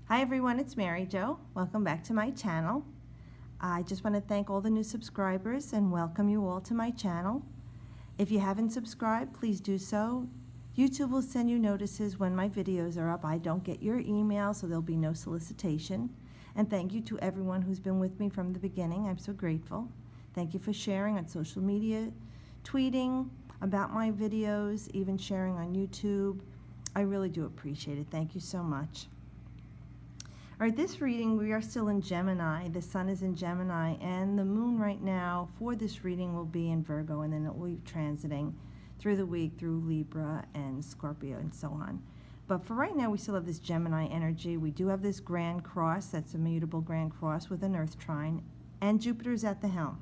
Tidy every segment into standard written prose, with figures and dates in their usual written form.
Hi everyone, it's Mary Jo. Welcome back to my channel. I just want to thank all the new subscribers and welcome you all to my channel. If you haven't subscribed, please do so. YouTube will send you notices when my videos are up. I don't get your email, so there'll be no solicitation. And thank you to everyone who's been with me from the beginning. I'm so grateful. Thank you for sharing on social media, tweeting about my videos, even sharing on YouTube. I really do appreciate it. Thank you so much. All right, this reading, we are still in Gemini. The sun is in Gemini, and the moon right now for this reading will be in Virgo, and then it will be transiting through the week through Libra and Scorpio and so on. But for right now, we still have this Gemini energy. We do have this Grand Cross, that's a mutable Grand Cross with an Earth trine, and Jupiter's at the helm.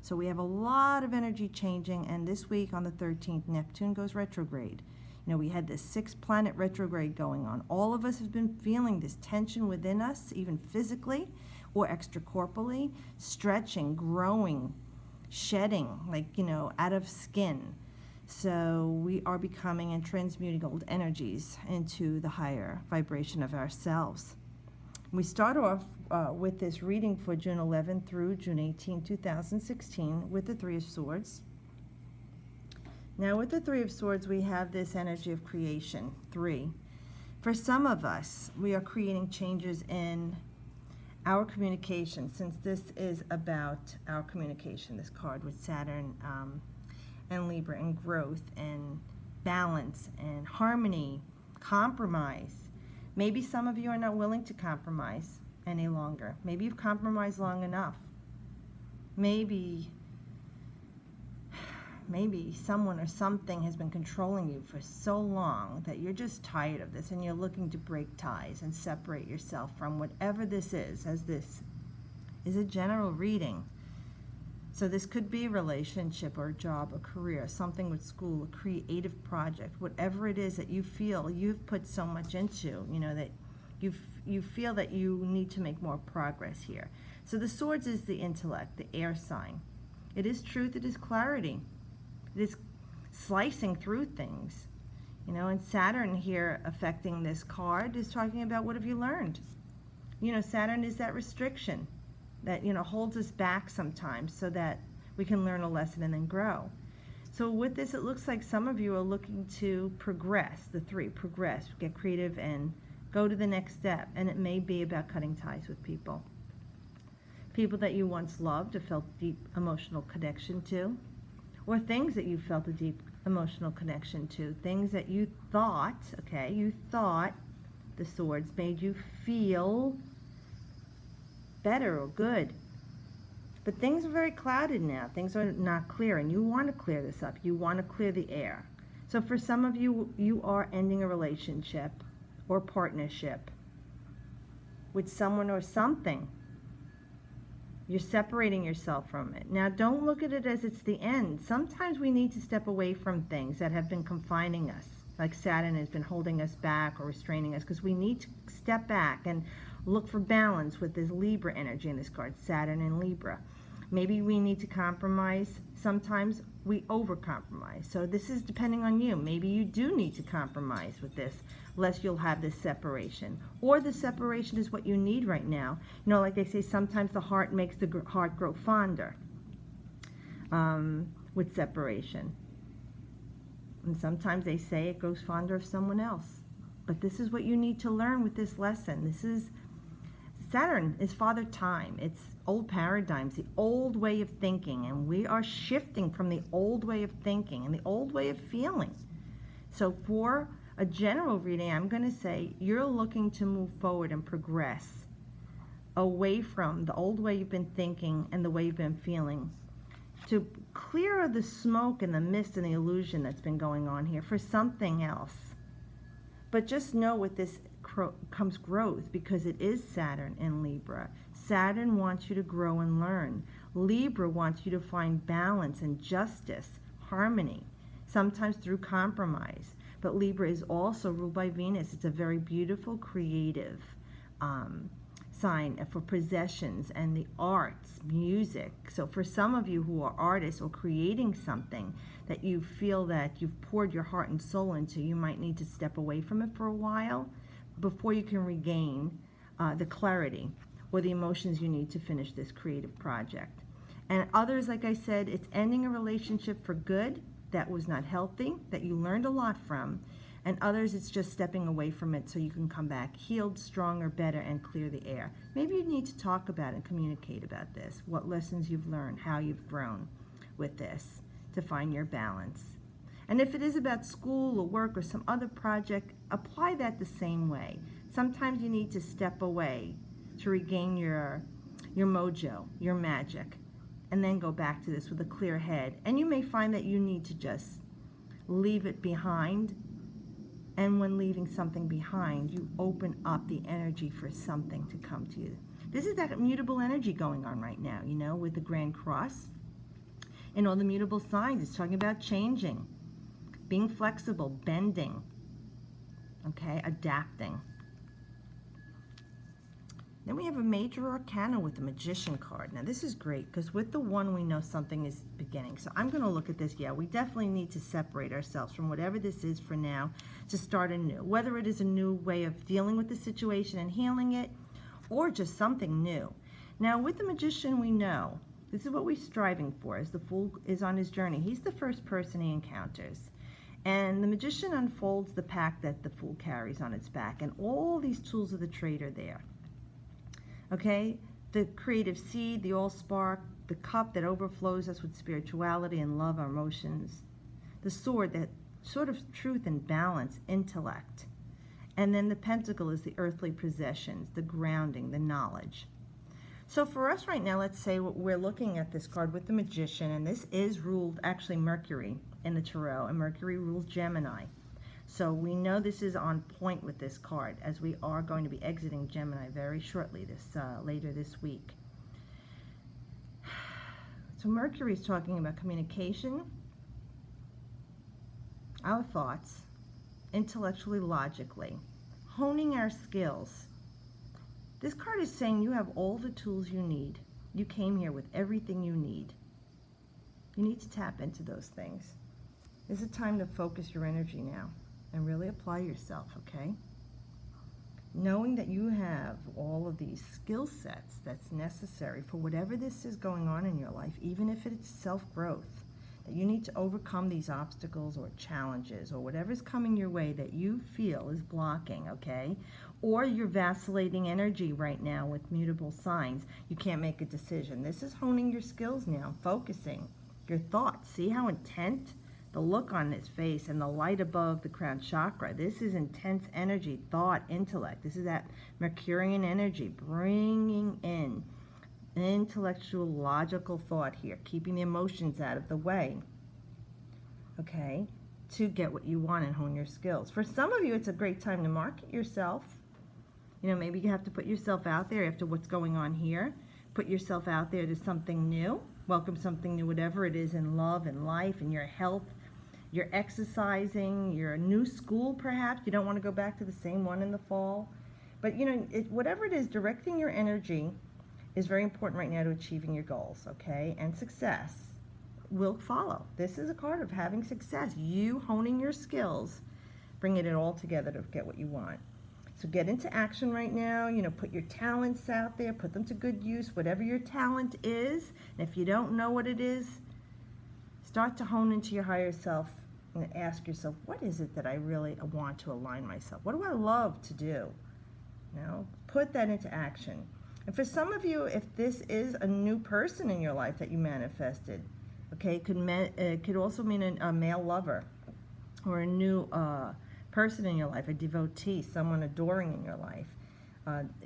So we have a lot of energy changing, and this week on the 13th, Neptune goes retrograde. You know, we had this 6-planet retrograde going on. All of us have been feeling this tension within us, even physically or extracorporeally, stretching, growing, shedding, like, out of skin. So we are becoming and transmuting old energies into the higher vibration of ourselves. We start off with this reading for June 11 through June 18, 2016 with the Three of Swords. Now with the Three of Swords, we have this energy of creation, 3. For some of us, we are creating changes in our communication, since this is about our communication, this card with Saturn and Libra, and growth and balance and harmony, compromise. Maybe some of you are not willing to compromise any longer. Maybe you've compromised long enough. Maybe someone or something has been controlling you for so long that you're just tired of this and you're looking to break ties and separate yourself from whatever this is, as this is a general reading. So this could be a relationship or a job, a career, something with school, a creative project, whatever it is that you feel you've put so much into, that you feel that you need to make more progress here. So the Swords is the intellect, the air sign. It is truth, it is clarity. It is slicing through things, and Saturn here affecting this card is talking about what have you learned. Saturn is that restriction that, holds us back sometimes so that we can learn a lesson and then grow. So with this, it looks like some of you are looking to progress, the 3, progress, get creative and go to the next step. And it may be about cutting ties with people. People that you once loved or felt deep emotional connection to. Or things that you felt a deep emotional connection to, things that you thought, the Swords made you feel better or good. But things are very clouded now. Things are not clear, and you want to clear this up. You want to clear the air. So for some of you, you are ending a relationship or partnership with someone or something. You're separating yourself from it. Now, don't look at it as it's the end. Sometimes we need to step away from things that have been confining us, like Saturn has been holding us back or restraining us, because we need to step back and look for balance with this Libra energy in this card, Saturn and Libra. Maybe we need to compromise. Sometimes we over-compromise. So this is depending on you. Maybe you do need to compromise with this, lest you'll have this separation. Or the separation is what you need right now. Like they say, sometimes the heart makes the heart grow fonder with separation. And sometimes they say it grows fonder of someone else. But this is what you need to learn with this lesson. Saturn is Father Time. It's old paradigms, the old way of thinking, and we are shifting from the old way of thinking and the old way of feeling. So for a general reading, I'm going to say you're looking to move forward and progress away from the old way you've been thinking and the way you've been feeling, to clear the smoke and the mist and the illusion that's been going on here for something else. But just know with this comes growth, because it is Saturn and Libra. Saturn wants you to grow and learn. Libra wants you to find balance and justice, harmony, sometimes through compromise. But Libra is also ruled by Venus. It's a very beautiful, creative sign for possessions and the arts, music. So for some of you who are artists or creating something that you feel that you've poured your heart and soul into, you might need to step away from it for a while before you can regain the clarity or the emotions you need to finish this creative project. And others, like I said, it's ending a relationship for good that was not healthy, that you learned a lot from. And others, it's just stepping away from it so you can come back healed, stronger, better, and clear the air. Maybe you need to talk about and communicate about this, what lessons you've learned, how you've grown with this to find your balance. And if it is about school or work or some other project, apply that the same way. Sometimes you need to step away to regain your mojo, your magic, and then go back to this with a clear head. And you may find that you need to just leave it behind. And when leaving something behind, you open up the energy for something to come to you. This is that mutable energy going on right now, you know, with the Grand Cross. And all the mutable signs, it's talking about changing, being flexible, bending, okay, adapting. Then we have a major arcana with the Magician card. Now this is great because with the one we know something is beginning. So I'm going to look at this. Yeah, we definitely need to separate ourselves from whatever this is for now to start anew. Whether it is a new way of dealing with the situation and healing it or just something new. Now with the Magician we know, this is what we're striving for as the Fool is on his journey. He's the first person he encounters. And the Magician unfolds the pack that the Fool carries on its back. And all these tools of the trade are there. Okay, the creative seed, the all-spark, the cup that overflows us with spirituality and love, our emotions, the sword, that sort of truth and balance, intellect, and then the pentacle is the earthly possessions, the grounding, the knowledge. So for us right now, let's say we're looking at this card with the Magician, and this is ruled actually Mercury in the Tarot, and Mercury rules Gemini. So we know this is on point with this card, as we are going to be exiting Gemini very shortly, later this week. So Mercury is talking about communication, our thoughts, intellectually, logically, honing our skills. This card is saying you have all the tools you need. You came here with everything you need. You need to tap into those things. This is a time to focus your energy now and really apply yourself, okay? Knowing that you have all of these skill sets that's necessary for whatever this is going on in your life, even if it's self-growth, that you need to overcome these obstacles or challenges or whatever's coming your way that you feel is blocking, okay? Or your vacillating energy right now with mutable signs. You can't make a decision. This is honing your skills now, focusing your thoughts. See how intent? The look on his face and the light above the crown chakra. This is intense energy, thought, intellect. This is that Mercurian energy, bringing in intellectual, logical thought here, keeping the emotions out of the way, okay, to get what you want and hone your skills. For some of you, it's a great time to market yourself. You know, maybe you have to put yourself out there after what's going on here. Put yourself out there to something new. Welcome something new, whatever it is in love and life and your health. You're exercising, you're a new school perhaps. You don't want to go back to the same one in the fall. But, you know, whatever it is, directing your energy is very important right now to achieving your goals, okay? And success will follow. This is a card of having success. You honing your skills, bringing it all together to get what you want. So get into action right now. You know, put your talents out there. Put them to good use, whatever your talent is. And if you don't know what it is, start to hone into your higher self and ask yourself, what is it that I really want to align myself? What do I love to do? You know, put that into action. And for some of you, if this is a new person in your life that you manifested, okay, it could also mean a male lover or a new person in your life, a devotee, someone adoring in your life.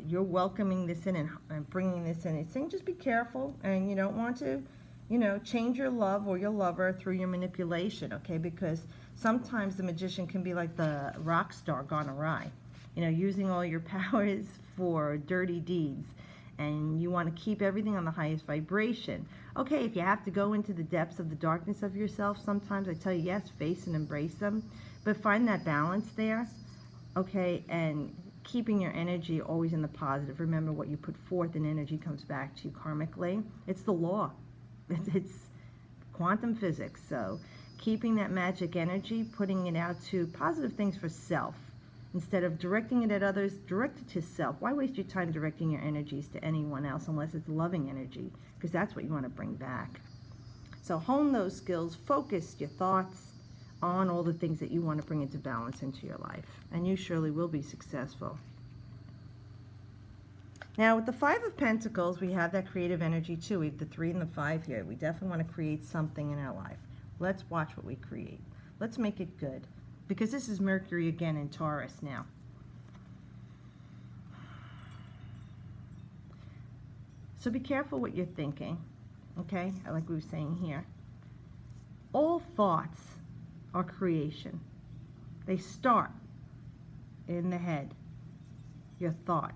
You're welcoming this in and bringing this in. It's saying just be careful, and you don't want to, you know, change your love or your lover through your manipulation, okay? Because sometimes the Magician can be like the rock star gone awry, you know, using all your powers for dirty deeds. And you want to keep everything on the highest vibration. Okay, if you have to go into the depths of the darkness of yourself, sometimes I tell you, yes, face and embrace them. But find that balance there, okay, and keeping your energy always in the positive. Remember, what you put forth in energy comes back to you karmically. It's the law. It's quantum physics. So keeping that magic energy, putting it out to positive things for self, Instead of directing it at others, direct it to self. Why waste your time directing your energies to anyone else unless it's loving energy? Because that's what you want to bring back. So hone those skills, focus your thoughts on all the things that you want to bring into balance into your life, and you surely will be successful. Now with the Five of Pentacles, we have that creative energy too. We have the 3 and the 5 here. We definitely want to create something in our life. Let's watch what we create. Let's make it good. Because this is Mercury again in Taurus now. So be careful what you're thinking, okay? Like we were saying here. All thoughts are creation. They start in the head. Your thought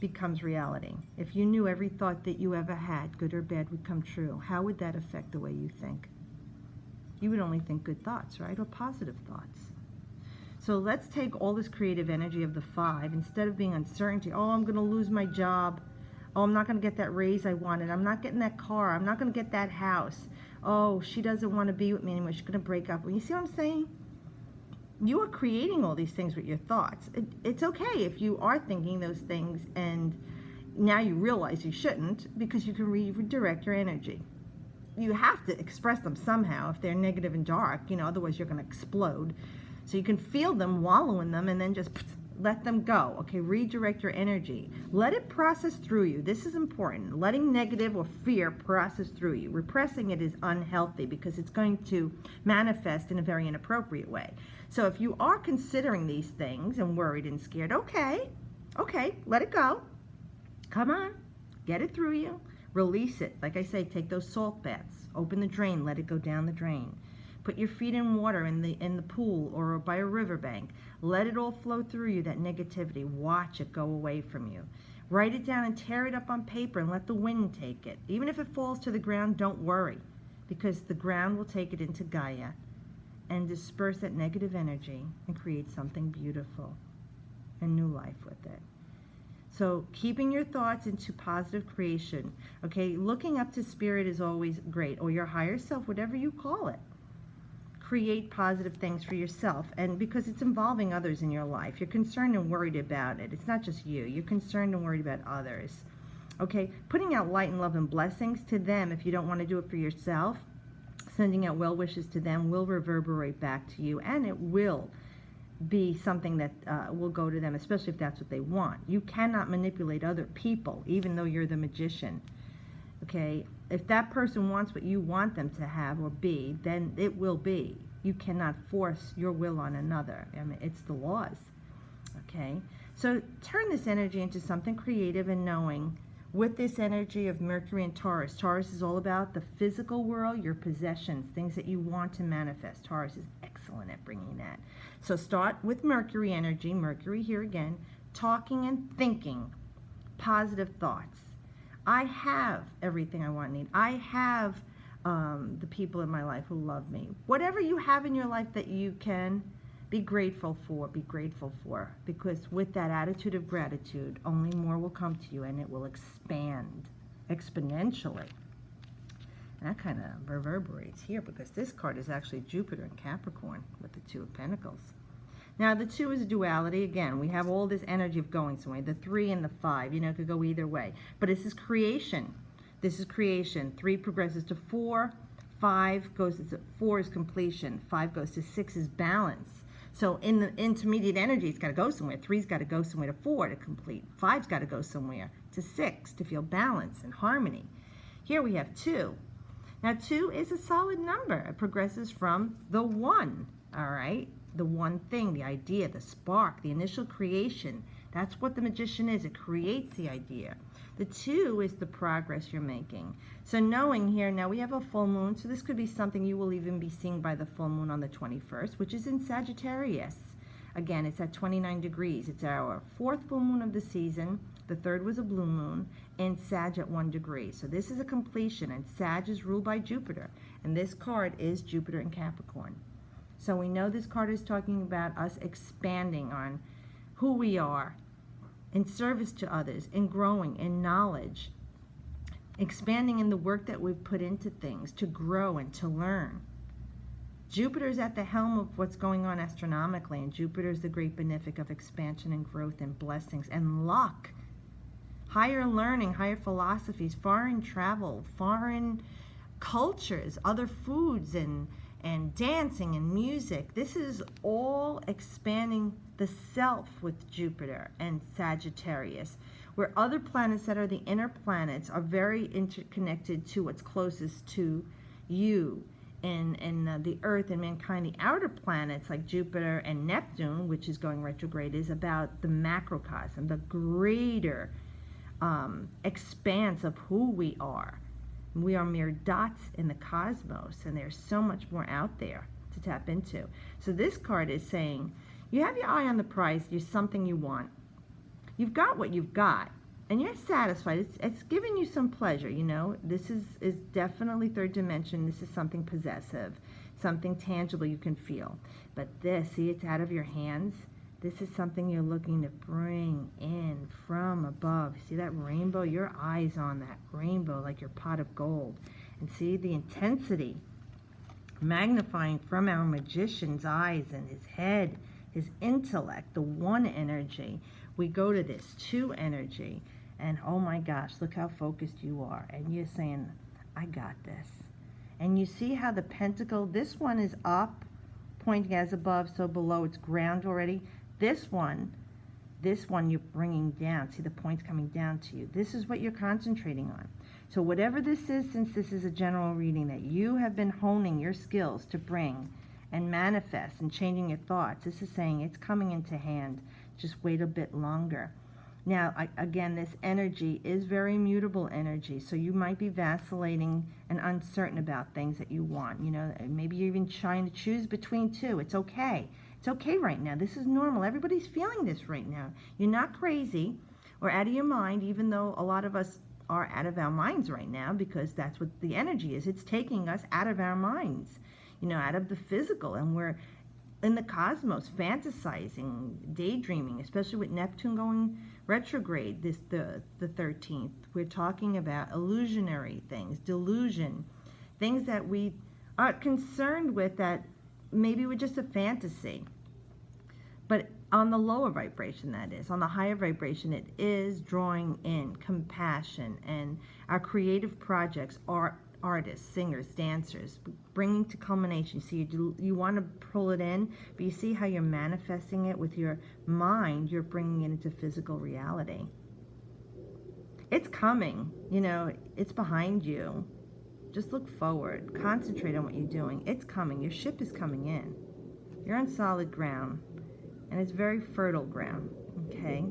becomes reality. If you knew every thought that you ever had, good or bad, would come true, how would that affect the way you think? You would only think good thoughts, right? Or positive thoughts. So let's take all this creative energy of the 5, instead of being uncertainty, oh, I'm going to lose my job. Oh, I'm not going to get that raise I wanted. I'm not getting that car. I'm not going to get that house. Oh, she doesn't want to be with me anymore. She's going to break up. You see what I'm saying? You are creating all these things with your thoughts. It's okay if you are thinking those things and now you realize you shouldn't, because you can redirect your energy. You have to express them somehow if they're negative and dark, otherwise you're going to explode. So you can feel them, wallow in them, and then just let them go. Okay, redirect your energy. Let it process through you. This is important. Letting negative or fear process through you. Repressing it is unhealthy because it's going to manifest in a very inappropriate way. So if you are considering these things and worried and scared, okay, let it go. Come on, get it through you. Release it. Like I say, take those salt baths. Open the drain. Let it go down the drain. Put your feet in water in the pool or by a riverbank. Let it all flow through you, that negativity. Watch it go away from you. Write it down and tear it up on paper and let the wind take it. Even if it falls to the ground, don't worry, because the ground will take it into Gaia and disperse that negative energy and create something beautiful and new life with it. So keeping your thoughts into positive creation, okay? Looking up to spirit is always great, or your higher self, whatever you call it. Create positive things for yourself, and because it's involving others in your life, you're concerned and worried about it. It's not just you. You're concerned and worried about others, okay? Putting out light and love and blessings to them if you don't want to do it for yourself. Sending out well wishes to them will reverberate back to you, and it will be something that will go to them, especially if that's what they want. You cannot manipulate other people, even though you're the magician. Okay? If that person wants what you want them to have or be, then it will be. You cannot force your will on another. I mean, it's the laws. Okay? So turn this energy into something creative and knowing. With this energy of Mercury and Taurus, Taurus is all about the physical world, your possessions, things that you want to manifest. Taurus is excellent at bringing that. So start with Mercury energy, Mercury here again, talking and thinking positive thoughts. I have everything I want and need. I have the people in my life who love me. Whatever you have in your life that you can be grateful for, because with that attitude of gratitude, only more will come to you and it will expand exponentially. And that kind of reverberates here because this card is actually Jupiter in Capricorn with the 2 of Pentacles. Now the 2 is a duality. Again, we have all this energy of going somewhere. The 3 and the 5, it could go either way. But this is creation. This is creation. 3 progresses to 4. 5 goes to 4 is completion. 5 goes to 6 is balance. So in the intermediate energy, it's got to go somewhere. 3's got to go somewhere to 4 to complete. 5's got to go somewhere to 6 to feel balance and harmony. Here we have 2. Now 2 is a solid number. It progresses from the 1, all right? The one thing, the idea, the spark, the initial creation. That's what the magician is. It creates the idea. The 2 is the progress you're making. So knowing here, now we have a full moon, so this could be something you will even be seeing by the full moon on the 21st, which is in Sagittarius. Again, it's at 29 degrees. It's our 4th full moon of the season. The 3rd was a blue moon, and Sag at 1 degree. So this is a completion, and Sag is ruled by Jupiter. And this card is Jupiter in Capricorn. So we know this card is talking about us expanding on who we are, in service to others, in growing, in knowledge, expanding in the work that we've put into things to grow and to learn. Jupiter's at the helm of what's going on astronomically, and Jupiter's the great benefic of expansion and growth and blessings and luck. Higher learning, higher philosophies, foreign travel, foreign cultures, other foods, and dancing and music. This is all expanding the self with Jupiter and Sagittarius, where other planets that are the inner planets are very interconnected to what's closest to you and the Earth and mankind. The outer planets like Jupiter and Neptune, which is going retrograde, is about the macrocosm, the greater expanse of who we are. We are mere dots in the cosmos, and there's so much more out there to tap into. So this card is saying, you have your eye on the prize, there's something you want. You've got what you've got, and you're satisfied. It's giving you some pleasure, you know. This is definitely third dimension. This is something possessive, something tangible you can feel. But this, see, it's out of your hands. This is something you're looking to bring in from above. See that rainbow? Your eyes on that rainbow like your pot of gold. And see the intensity magnifying from our magician's eyes and his head, his intellect, the one energy. We go to this two energy, and oh my gosh, look how focused you are. And you're saying, I got this. And you see how the pentacle, this one is up, pointing as above, so below it's ground already. This one you're bringing down. See the points coming down to you. This is what you're concentrating on. So whatever this is, since this is a general reading, that you have been honing your skills to bring and manifest and changing your thoughts, this is saying it's coming into hand. Just wait a bit longer. Now, again, this energy is very mutable energy, so you might be vacillating and uncertain about things that you want. You know, maybe you're even trying to choose between two. It's okay. It's okay right now. This is normal. Everybody's feeling this right now. You're not crazy or out of your mind, even though a lot of us are out of our minds right now, because that's what the energy is. It's taking us out of our minds, you know, out of the physical, and we're in the cosmos, fantasizing, daydreaming, especially with Neptune going retrograde the 13th. We're talking about illusionary things, delusion, things that we are concerned with that maybe were just a fantasy. But on the lower vibration, that is. On the higher vibration, it is drawing in compassion and our creative projects, artists, singers, dancers, bringing to culmination. So you want to pull it in, but you see how you're manifesting it with your mind. You're bringing it into physical reality. It's coming. You know, it's behind you. Just look forward. Concentrate on what you're doing. It's coming. Your ship is coming in. You're on solid ground, and it's very fertile ground. Okay?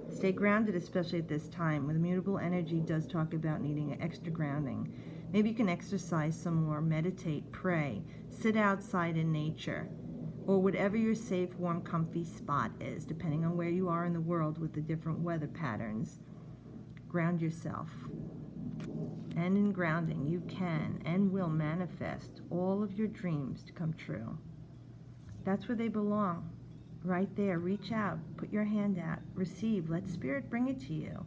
Stay grounded, especially at this time. With mutable energy does talk about needing extra grounding. Maybe you can exercise some more, meditate, pray, sit outside in nature, or whatever your safe, warm, comfy spot is, depending on where you are in the world with the different weather patterns. Ground yourself. And in grounding, you can and will manifest all of your dreams to come true. That's where they belong. Right there. Reach out. Put your hand out. Receive. Let Spirit bring it to you.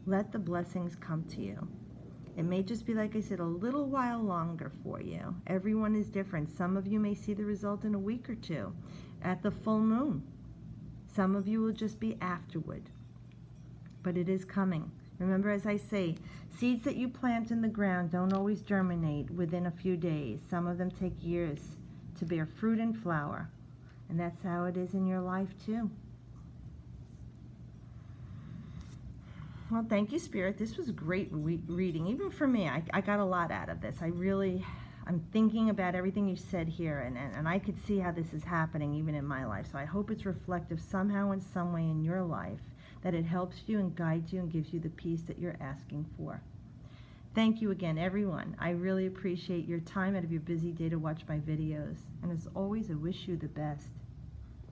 Let the blessings come to you. It may just be, like I said, a little while longer for you. Everyone is different. Some of you may see the result in a week or two at the full moon. Some of you will just be afterward. But it is coming. Remember, as I say, seeds that you plant in the ground don't always germinate within a few days. Some of them take years to bear fruit and flower. And that's how it is in your life, too. Well, thank you, Spirit. This was a great reading. Even for me, I got a lot out of this. I'm thinking about everything you said here, and I could see how this is happening even in my life. So I hope it's reflective somehow in some way in your life, that it helps you and guides you and gives you the peace that you're asking for. Thank you again, everyone. I really appreciate your time out of your busy day to watch my videos. And as always, I wish you the best.